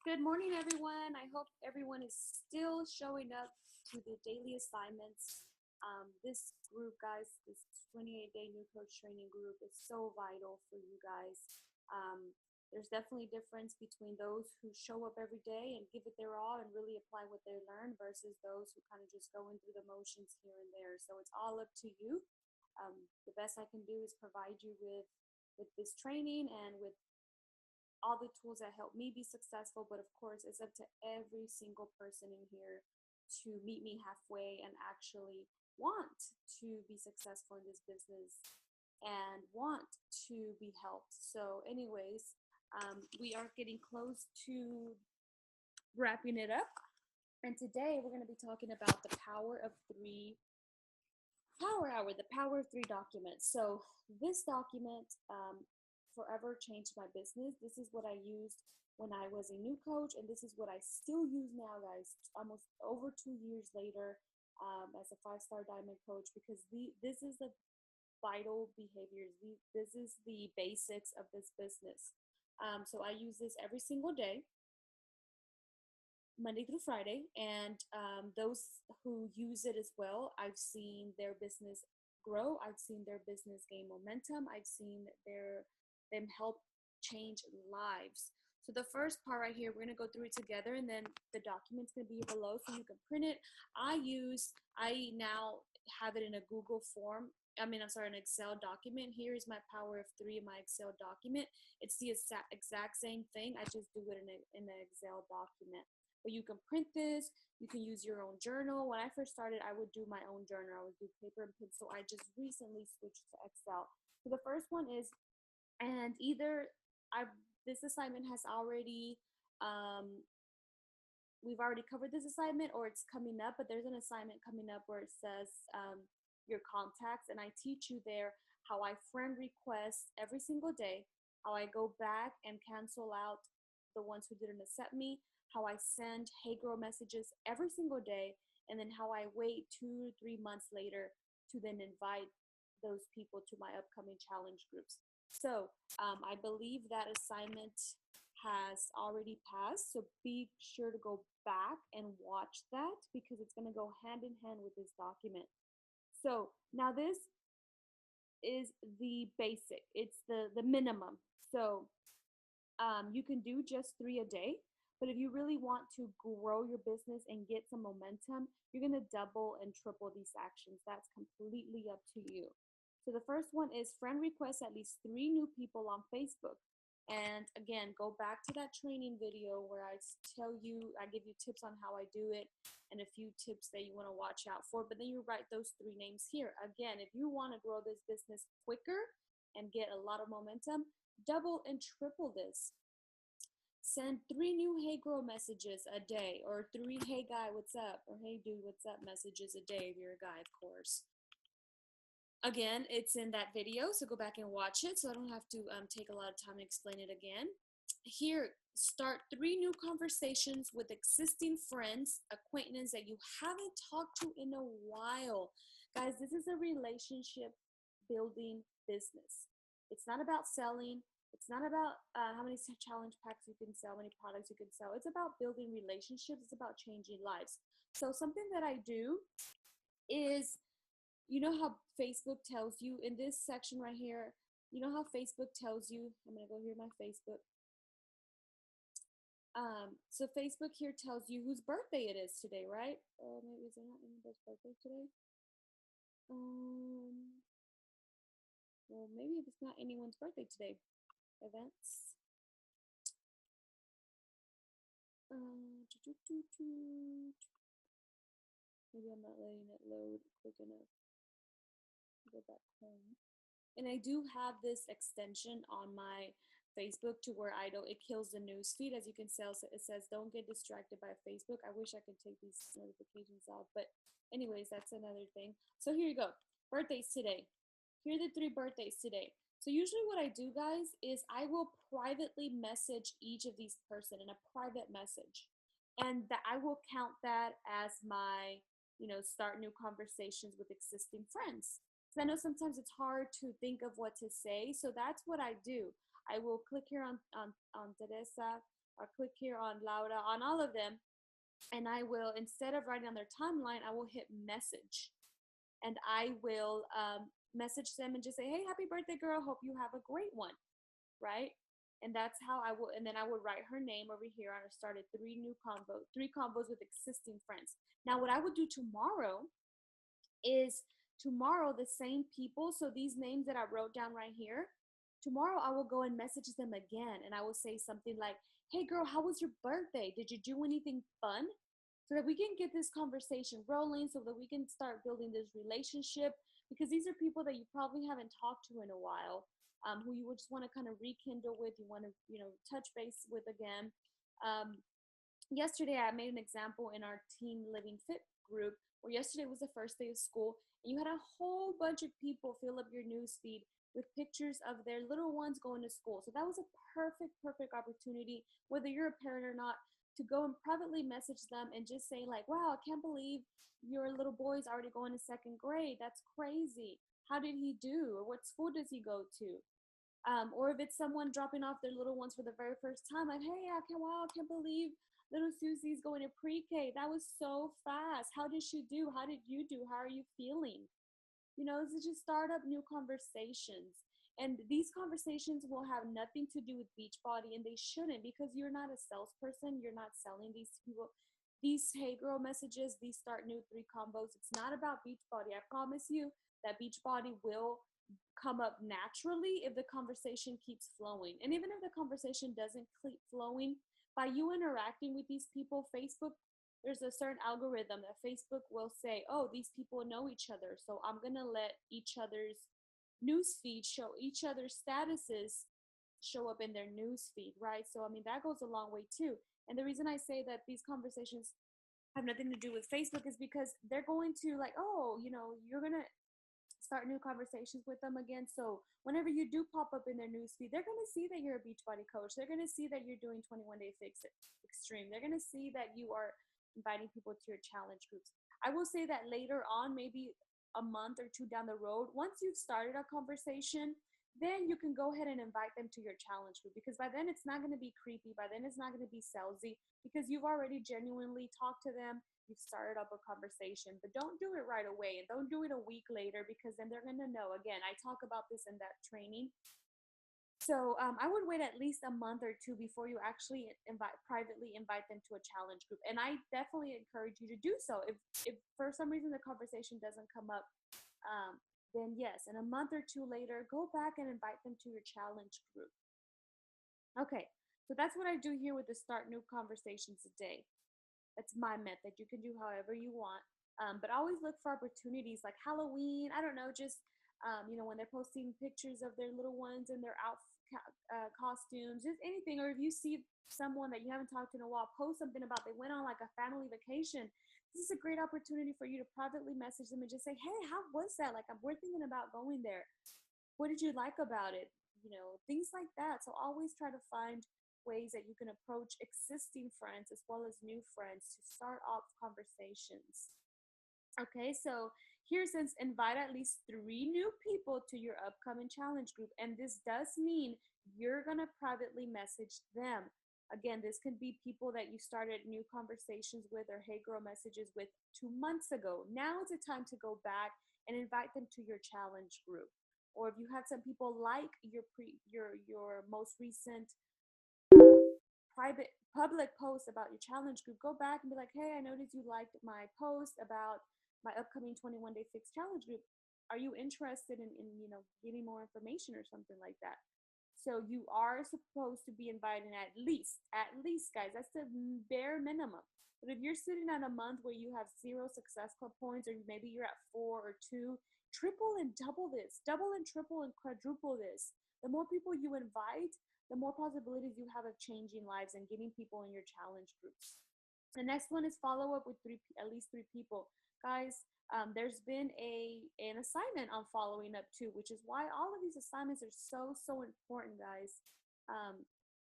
Good morning, everyone. I hope everyone is still showing up to the daily assignments. This group, guys, this 28-day new coach training group is so vital for you guys. There's definitely a difference between those who show up every day and give it their all and really apply what they learn versus those who kind of just going through the motions here and there. So it's all up to you. The best I can do is provide you with this training and with all the tools that help me be successful. But of course, it's up to every single person in here to meet me halfway and actually want to be successful in this business and want to be helped. So anyways, we are getting close to wrapping it up. And today we're going to be talking about the power of three power hour, the power of three documents. So this document forever changed my business. This is what I used when I was a new coach, and this is what I still use now, guys, almost over 2 years later, as a 5-star diamond coach, because this is the vital behaviors. This is the basics of this business. So I use this every single day, Monday through Friday, and those who use it as well, I've seen their business grow. I've seen their business gain momentum. I've seen them help change lives. So the first part right here, we're going to go through it together, and then the document's going to be below so you can print it. I now have it in a Google form. I'm sorry, an Excel document. Here is my power of three in my Excel document. It's the exact same thing. I just do it in an Excel document. But you can print this. You can use your own journal. When I first started, I would do my own journal. I would do paper and pencil. I just recently switched to Excel. So the first one is, and this assignment has already, we've already covered this assignment, or it's coming up, but there's an assignment coming up where it says your contacts, and I teach you there how I friend request every single day, how I go back and cancel out the ones who didn't accept me, how I send hey girl messages every single day, and then how I wait 2 to 3 months later to then invite those people to my upcoming challenge groups. So I believe that assignment has already passed, so be sure to go back and watch that because it's going to go hand in hand with this document. So now this is the basic, it's the minimum. So you can do just 3 a day. But if you really want to grow your business and get some momentum, you're going to double and triple these actions. That's completely up to you. So the first one is friend request at least 3 new people on Facebook. And again, go back to that training video where I give you tips on how I do it and a few tips that you want to watch out for. But then you write those 3 names here. Again, if you want to grow this business quicker and get a lot of momentum, double and triple this. Send 3 new hey girl messages a day, or 3 hey guy what's up, or hey dude what's up messages a day if you're a guy, of course. Again, it's in that video, so go back and watch it so I don't have to take a lot of time to explain it again. Here, start 3 new conversations with existing friends, acquaintances that you haven't talked to in a while. Guys, this is a relationship building business. It's not about selling. It's not about how many challenge packs you can sell, how many products you can sell. It's about building relationships. It's about changing lives. So something that I do is, you know how Facebook tells you in this section right here, you know how Facebook tells you, I'm going to go here to my Facebook. So Facebook here tells you whose birthday it is today, right? Maybe is it not anybody's birthday today? Well, maybe if it's not anyone's birthday today. Events. Maybe I'm not letting it load quick enough. Go back home. And I do have this extension on my Facebook to where it kills the news feed. As you can see, it says don't get distracted by Facebook. I wish I could take these notifications off, but anyways, that's another thing. So here you go. Birthdays today. Here are the 3 birthdays today. So usually what I do, guys, is I will privately message each of these person in a private message. And that I will count that as my, start new conversations with existing friends. So I know sometimes it's hard to think of what to say. So that's what I do. I will click here on Teresa, or click here on Laura, on all of them, and I will, instead of writing on their timeline, I will hit message, and I will message them and just say, hey, happy birthday, girl. Hope you have a great one, right? And that's how I will, and then I would write her name over here. I started three combos with existing friends. Now, what I would do tomorrow is, tomorrow the same people, so these names that I wrote down right here, tomorrow I will go and message them again, and I will say something like, hey girl, how was your birthday? Did you do anything fun? So that we can get this conversation rolling, so that we can start building this relationship, because these are people that you probably haven't talked to in a while, who you would just want to kind of rekindle with, you want to, touch base with again. Yesterday I made an example in our Teen Living Fit group, where yesterday was the first day of school, and you had a whole bunch of people fill up your news feed with pictures of their little ones going to school. So that was a perfect opportunity, whether you're a parent or not, to go and privately message them and just say like, wow, I can't believe your little boy's already going to second grade. That's crazy. How did he do? Or what school does he go to? Or if it's someone dropping off their little ones for the very first time, like, hey, wow, I can't believe little Susie's going to pre-K. That was so fast. How did she do? How did you do? How are you feeling? To just start up new conversations. And these conversations will have nothing to do with Beachbody, and they shouldn't, because you're not a salesperson. You're not selling these people these hey girl messages, these start new three combos. It's not about Beachbody. I promise you that Beachbody will come up naturally if the conversation keeps flowing. And even if the conversation doesn't keep flowing, by you interacting with these people, Facebook, there's a certain algorithm that Facebook will say, oh, these people know each other, so I'm going to let each other's news feed show, each other's statuses show up in their news feed, right? So, I mean, that goes a long way too. And the reason I say that these conversations have nothing to do with Facebook is because they're going to, like, oh, you're going to start new conversations with them again. So whenever you do pop up in their newsfeed, they're going to see that you're a Beachbody coach. They're going to see that you're doing 21 Day Fix Extreme. They're going to see that you are inviting people to your challenge groups. I will say that later on, maybe a month or two down the road, once you've started a conversation, then you can go ahead and invite them to your challenge group, because by then it's not going to be creepy. By then it's not going to be salesy, because you've already genuinely talked to them. You've started up a conversation. But don't do it right away, and don't do it a week later, because then they're going to know. Again, I talk about this in that training. So I would wait at least a month or two before you actually privately invite them to a challenge group. And I definitely encourage you to do so. If for some reason the conversation doesn't come up, then yes, and a month or two later, go back and invite them to your challenge group. Okay, so that's what I do here with the Start New Conversations a day. That's my method. You can do however you want. But always look for opportunities like Halloween. I don't know, just, when they're posting pictures of their little ones and their costumes, just anything. Or if you see someone that you haven't talked to in a while, post something about they went on like a family vacation. This is a great opportunity for you to privately message them and just say, hey, how was that? Like, we're thinking about going there. What did you like about it? Things like that. So always try to find ways that you can approach existing friends as well as new friends to start off conversations. Okay, so here it says invite at least 3 new people to your upcoming challenge group. And this does mean you're going to privately message them. Again, this can be people that you started new conversations with or hey girl messages with 2 months ago. Now is the time to go back and invite them to your challenge group. Or if you had some people like your most recent private public post about your challenge group, go back and be like, hey, I noticed you liked my post about my upcoming 21 Day Fix challenge group. Are you interested in getting more information or something like that? So you are supposed to be inviting at least guys, that's the bare minimum. But if you're sitting at a month where you have 0 Success Club points, or maybe you're at 4 or 2, triple and double this, double and triple and quadruple this. The more people you invite, the more possibilities you have of changing lives and getting people in your challenge groups. The next one is follow up with at least three people. Guys, there's been an assignment on following up too, which is why all of these assignments are so important, guys.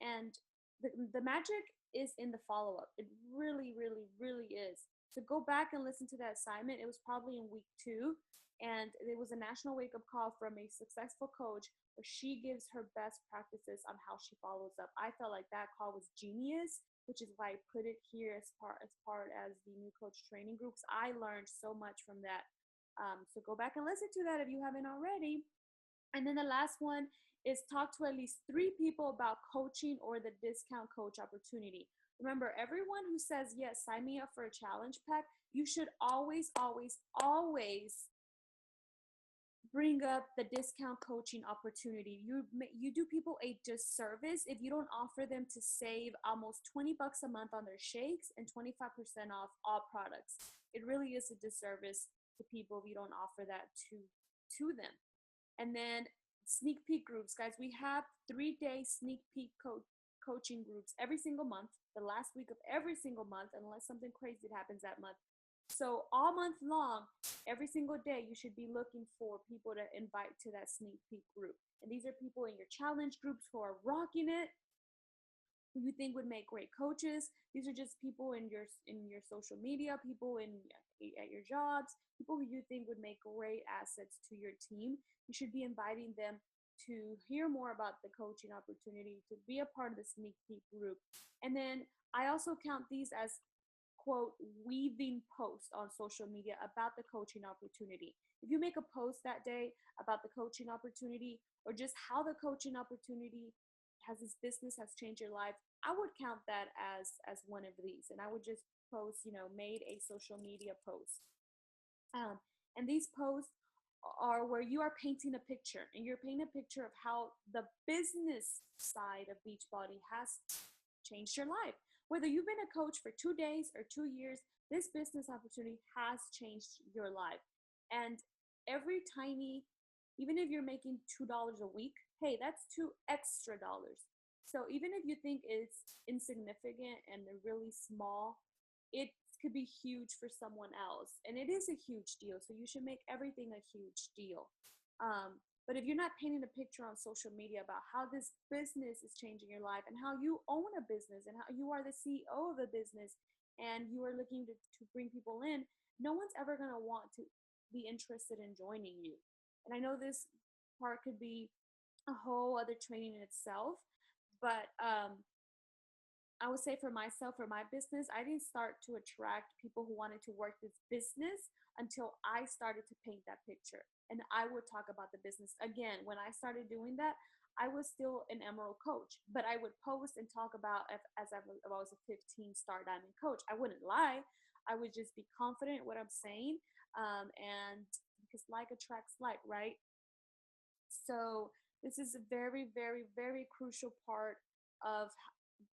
And the magic is in the follow up. It really is. So go back and listen to that assignment. It was probably in week 2, and it was a national wake up call from a successful coach where she gives her best practices on how she follows up. I felt like that call was genius, which is why I put it here as the new coach training groups. I learned so much from that. So go back and listen to that if you haven't already. And then the last one is talk to at least 3 people about coaching or the discount coach opportunity. Remember, everyone who says, yes, sign me up for a challenge pack, you should always, always, always bring up the discount coaching opportunity. You do people a disservice if you don't offer them to save almost $20 a month on their shakes and 25% off all products. It really is a disservice to people if you don't offer that to them. And then sneak peek groups, guys. We have 3-day sneak peek coaching groups every single month, the last week of every single month, unless something crazy happens that month. So all month long, every single day, you should be looking for people to invite to that sneak peek group. And these are people in your challenge groups who are rocking it, who you think would make great coaches. These are just people in your social media, people at your jobs, people who you think would make great assets to your team. You should be inviting them to hear more about the coaching opportunity, to be a part of the sneak peek group. And then I also count these as quote weaving posts on social media about the coaching opportunity. If you make a post that day about the coaching opportunity or just how the coaching opportunity has this business has changed your life, I would count that as one of these. And I would just post, made a social media post. And these posts are where you are painting a picture, and you're painting a picture of how the business side of Beachbody has changed your life. Whether you've been a coach for 2 days or 2 years, this business opportunity has changed your life. And every tiny, even if you're making $2 a week, hey, that's $2 extra. So even if you think it's insignificant and really small, it could be huge for someone else. And it is a huge deal. So you should make everything a huge deal. But if you're not painting a picture on social media about how this business is changing your life and how you own a business and how you are the CEO of a business and you are looking to bring people in, no one's ever going to want to be interested in joining you. And I know this part could be a whole other training in itself, but I would say for myself, for my business, I didn't start to attract people who wanted to work this business until I started to paint that picture. And I would talk about the business. Again, when I started doing that, I was still an Emerald coach, but I would post and talk about if I was a 15-star diamond coach. I wouldn't lie. I would just be confident in what I'm saying. And because like attracts like, right? So this is a very, very, very crucial part of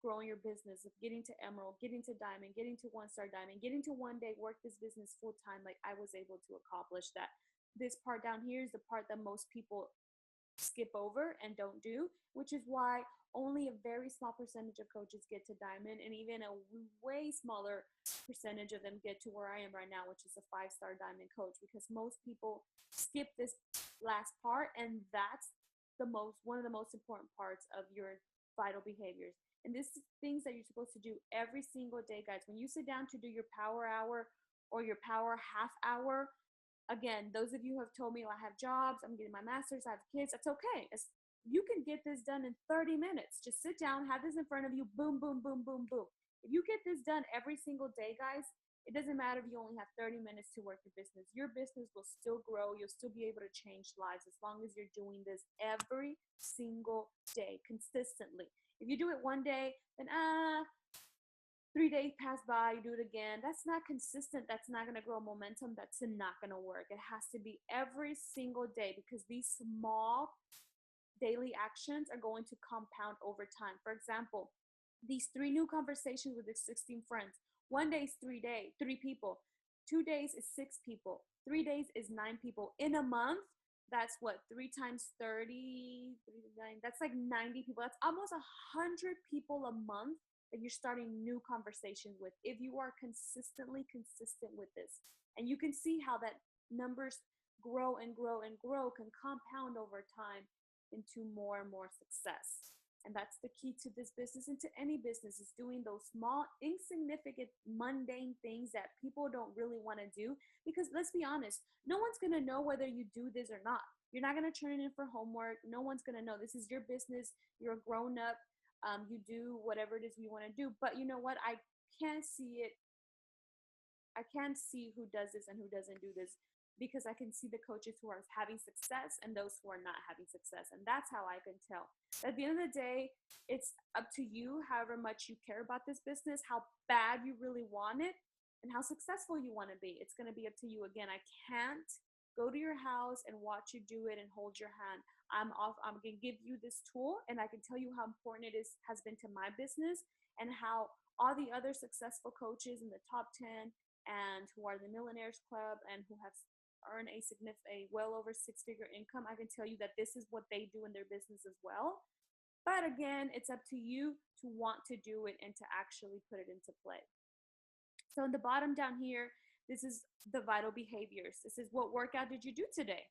growing your business, of getting to Emerald, getting to Diamond, getting to 1-star Diamond, getting to one day work this business full time. Like I was able to accomplish that. This part down here is the part that most people skip over and don't do, which is why only a very small percentage of coaches get to Diamond, and even a way smaller percentage of them get to where I am right now, which is a 5-star Diamond coach, because most people skip this last part, and that's one of the most important parts of your vital behaviors. And this is things that you're supposed to do every single day, guys. When you sit down to do your power hour or your power half hour, again, those of you who have told me, I have jobs, I'm getting my master's, I have kids, that's okay. You can get this done in 30 minutes. Just sit down, have this in front of you, boom, boom, boom, boom, boom. If you get this done every single day, guys, it doesn't matter if you only have 30 minutes to work your business. Your business will still grow. You'll still be able to change lives as long as you're doing this every single day consistently. If you do it one day, then 3 days pass by, you do it again. That's not consistent. That's not going to grow momentum. That's not going to work. It has to be every single day, because these small daily actions are going to compound over time. For example, these 3 new conversations with the 16 friends. One day is 3 people. 2 days is 6 people. 3 days is 9 people. In a month, that's what, 3 times 30, 39, that's like 90 people. That's almost 100 people a month that you're starting new conversations with if you are consistently consistent with this. And you can see how that numbers grow and grow and grow, can compound over time into more and more success. And that's the key to this business and to any business, is doing those small, insignificant, mundane things that people don't really want to do. Because let's be honest, no one's going to know whether you do this or not. You're not going to turn it in for homework. No one's going to know. This is your business. You're a grown up. You do whatever it is you want to do. But you know what? Can't see it. I can't see who does this and who doesn't do this, because I can see the coaches who are having success and those who are not having success. And that's how I can tell. At the end of the day, it's up to you, however much you care about this business, how bad you really want it, and how successful you want to be. It's going to be up to you. Again, I can't go to your house and watch you do it and hold your hand. I'm going to give you this tool, and I can tell you how important it has been to my business, and how all the other successful coaches in the top 10 and who are the Millionaires Club and who have earned a well over six-figure income, I can tell you that this is what they do in their business as well. But again, it's up to you to want to do it and to actually put it into play. So in the bottom down here, this is the vital behaviors. This is, what workout did you do today?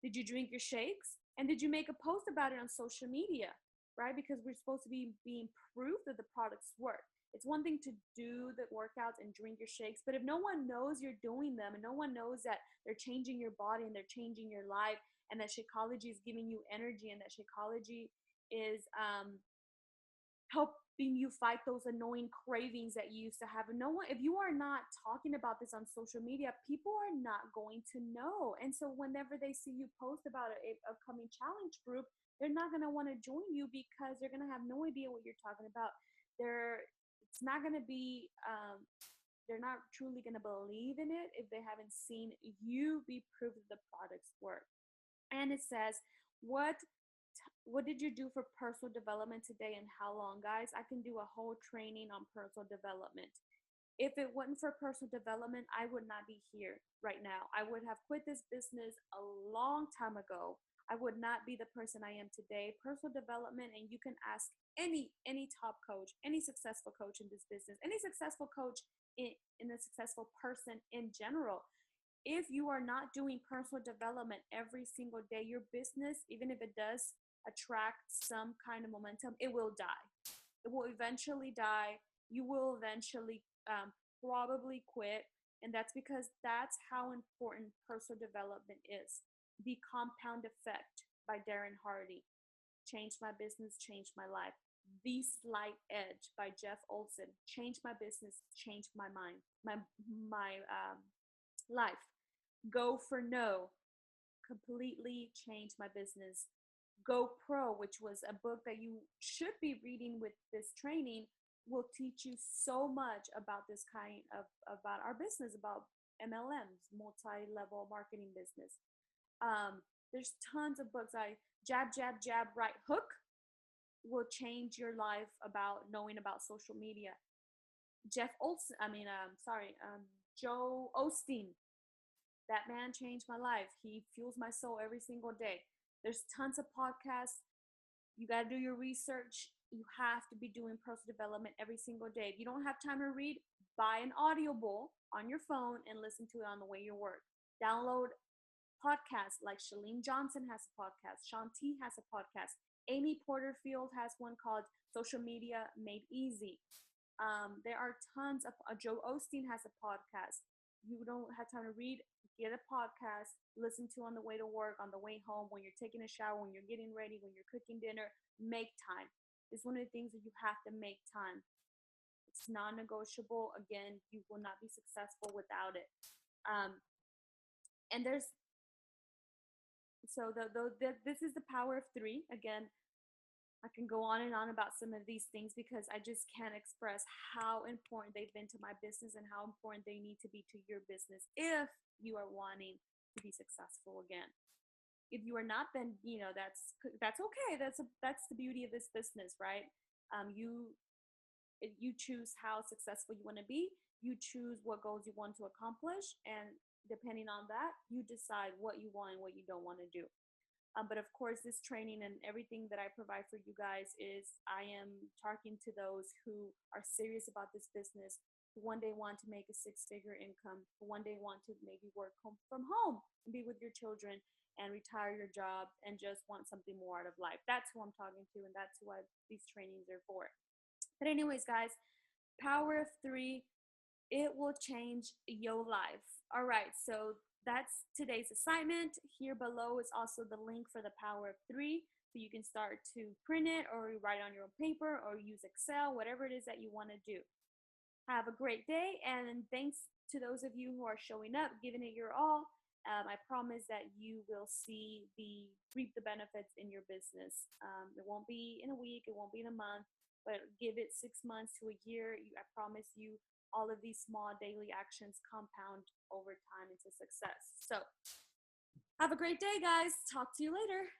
Did you drink your shakes? And did you make a post about it on social media, right? Because we're supposed to be being proof that the products work. It's one thing to do the workouts and drink your shakes, but if no one knows you're doing them and no one knows that they're changing your body and they're changing your life, and that Shakeology is giving you energy, and that Shakeology is helping you fight those annoying cravings that you used to have. And no one, if you are not talking about this on social media, people are not going to know. And so whenever they see you post about an upcoming challenge group, they're not going to want to join you, because they're going to have no idea what you're talking about. It's not going to be, they're not truly going to believe in it if they haven't seen you be proof that the products work. And it says, what did you do for personal development today and how long? Guys, I can do a whole training on personal development. If it wasn't for personal development, I would not be here right now. I would have quit this business a long time ago. I would not be the person I am today. Personal development, and you can ask any top coach, any successful coach in this business, any successful coach in a successful person in general. If you are not doing personal development every single day, your business, even if it does attract some kind of momentum, it will die. It will eventually die. You will eventually probably quit. And that's because that's how important personal development is. The Compound Effect by Darren Hardy. Changed my business, changed my life. The Slight Edge by Jeff Olson. Changed my business, changed my mind, my life. Go for No. Completely changed my business. Go Pro, which was a book that you should be reading with this training, will teach you so much about this kind of, about our business, about MLMs, multi-level marketing business. There's tons of books. Jab, Jab, Jab, Right Hook will change your life about knowing about social media. Joe Osteen. That man changed my life. He fuels my soul every single day. There's tons of podcasts. You got to do your research. You have to be doing personal development every single day. If you don't have time to read, buy an Audible on your phone and listen to it on the way you work. Download podcasts like Chalene Johnson has a podcast. Shaun T has a podcast. Amy Porterfield has one called Social Media Made Easy. There are tons of, Joe Osteen has a podcast. You don't have time to read, get a podcast, listen to on the way to work, on the way home, when you're taking a shower, when you're getting ready, when you're cooking dinner. Make time. It's one of the things that you have to make time. It's non-negotiable. Again, you will not be successful without it. And there's, so this is the power of three. Again, I can go on and on about some of these things because I just can't express how important they've been to my business and how important they need to be to your business if you are wanting to be successful again. If you are not, then that's okay. That's the beauty of this business, right? You choose how successful you want to be. You choose what goals you want to accomplish, and depending on that, you decide what you want and what you don't want to do. But of course, this training and everything that I provide for you guys is, I am talking to those who are serious about this business, who one day want to make a six-figure income, who one day want to maybe work from home and be with your children and retire your job and just want something more out of life. That's who I'm talking to, and that's what these trainings are for. But anyways, guys, Power of Three, it will change your life. All right, so that's today's assignment. Here below is also the link for the Power of Three. So you can start to print it or write on your own paper or use Excel, whatever it is that you want to do. Have a great day, and thanks to those of you who are showing up, giving it your all. I promise that you will reap the benefits in your business. It won't be in a week, it won't be in a month, but give it 6 months to a year. I promise you, all of these small daily actions compound over time into success. So, have a great day, guys. Talk to you later.